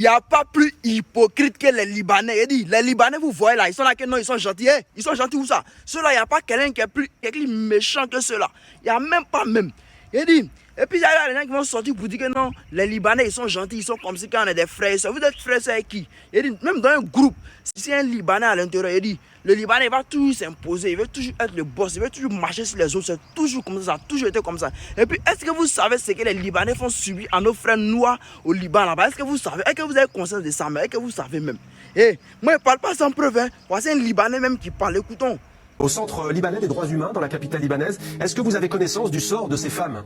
Il n'y a pas plus hypocrite que les Libanais. Il dit, les Libanais, vous voyez là, ils sont là que non, ils sont gentils. Ils sont gentils où ça? Ceux-là, il n'y a pas quelqu'un qui est plus méchant que ceux-là. Il n'y a même pas même. Il dit, et puis il y a des gens qui vont sortir pour dire que non, les Libanais, ils sont gentils, ils sont comme si quand on est des frères. Vous êtes frères, c'est qui? Il dit, même dans un groupe, si c'est un Libanais à l'intérieur, il dit, le Libanais va toujours s'imposer, il veut toujours être le boss, il veut toujours marcher sur les autres, c'est toujours comme ça a toujours été comme ça. Et puis, est-ce que vous savez ce que les Libanais font subir à nos frères noirs au Liban là-bas? Est-ce que vous savez? Est-ce que vous avez conscience de ça? Mais est-ce que vous savez même? Moi, je ne parle pas sans preuve, hein. Voici un Libanais même qui parle, écoutons. Au Centre libanais des droits humains, dans la capitale libanaise, est-ce que vous avez connaissance du sort de ces femmes?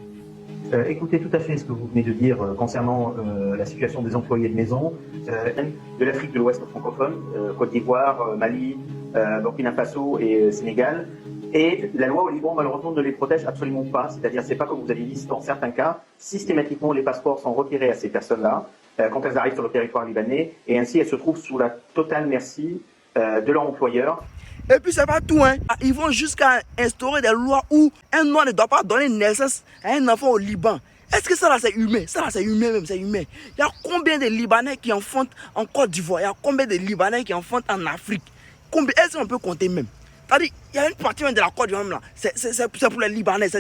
Écoutez tout à fait ce que vous venez de dire concernant la situation des employés de maison de l'Afrique de l'Ouest francophone, Côte d'Ivoire, Mali, Burkina Faso et Sénégal. Et la loi au Liban, malheureusement, ne les protège absolument pas. C'est-à-dire, c'est pas comme vous avez dit, dans certains cas, systématiquement, les passeports sont retirés à ces personnes-là quand elles arrivent sur le territoire libanais. Et ainsi, elles se trouvent sous la totale merci de leur employeur. Et puis c'est pas tout, hein. Ils vont jusqu'à instaurer des lois où un noir ne doit pas donner naissance à un enfant au Liban. Est-ce que ça là c'est humain? Ça là c'est humain même, c'est humain. Il y a combien de Libanais qui enfantent en Côte d'Ivoire? Il y a combien de Libanais qui enfantent en Afrique? Combien? Est-ce qu'on peut compter même? C'est-à-dire, il y a une partie de la Côte d'Ivoire là. C'est pour les Libanais.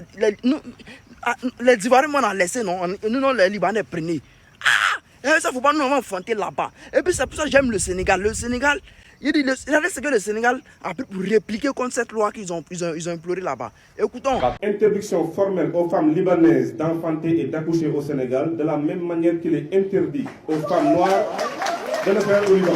Les Ivoiriens m'ont laissé, non? Nous, non, les Libanais prenaient. Ah! Ça ne faut pas nous enfanter là-bas. Et puis c'est pour ça que j'aime le Sénégal. Le Sénégal, regardez ce que le Sénégal a pris pour répliquer contre cette loi qu'ils ont implorée là-bas. Écoutons. Interdiction formelle aux femmes libanaises d'enfanter et d'accoucher au Sénégal, de la même manière qu'il est interdit aux femmes noires de le faire au Liban.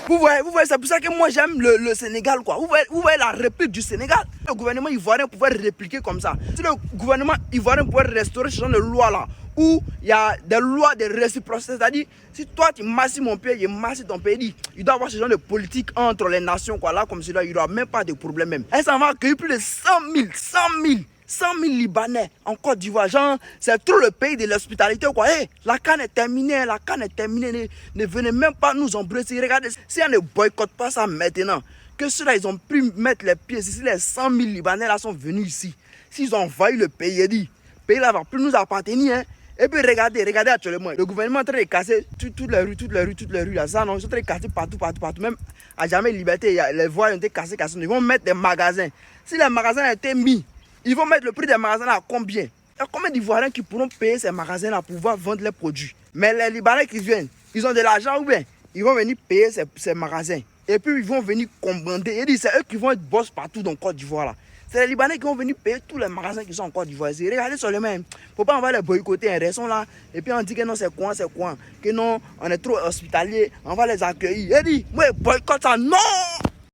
Vous voyez, c'est pour ça que moi j'aime le Sénégal, quoi. Vous voyez la réplique du Sénégal. Le gouvernement ivoirien pouvait répliquer comme ça. Si le gouvernement ivoirien pouvait restaurer ce genre de loi-là, où il y a des lois de réciprocité, c'est-à-dire, si toi tu masses mon pays, je masse ton pays, il doit y avoir ce genre de politique entre les nations, quoi. Là, comme cela, il n'y aura même pas de problème même. Et ça va accueillir plus de 100 000 Libanais en Côte d'Ivoire. Genre, c'est trop le pays de l'hospitalité, quoi. La canne est terminée, Ne venez même pas nous embrasser. Regardez, si on ne boycotte pas ça maintenant, que ceux-là, ils ont pu mettre les pieds ici, les 100 000 Libanais là sont venus ici. S'ils ont envahi le pays, le pays là va plus nous appartenir, hein. Et puis regardez actuellement, le gouvernement est en train de casser toutes les rues là, ça non, ils sont en train de casser partout. Même à Jamais Liberté, les voies ont été cassées. Ils vont mettre des magasins. Si les magasins ont été mis, ils vont mettre le prix des magasins là à combien? Il y a combien d'Ivoiriens qui pourront payer ces magasins là pour pouvoir vendre les produits? Mais les Libanais qui viennent, ils ont de l'argent ou bien ils vont venir payer ces magasins. Et puis ils vont venir commander. C'est eux qui vont être boss partout dans Côte d'Ivoire là. C'est les Libanais qui vont venir payer tous les magasins qui sont en Côte d'Ivoire. Regardez seulement, il ne faut pas on va les boycotter, ils sont là. Et puis on dit que non, c'est quoi? Que non, on est trop hospitalier, on va les accueillir. Il dit, moi, boycotte ça, non!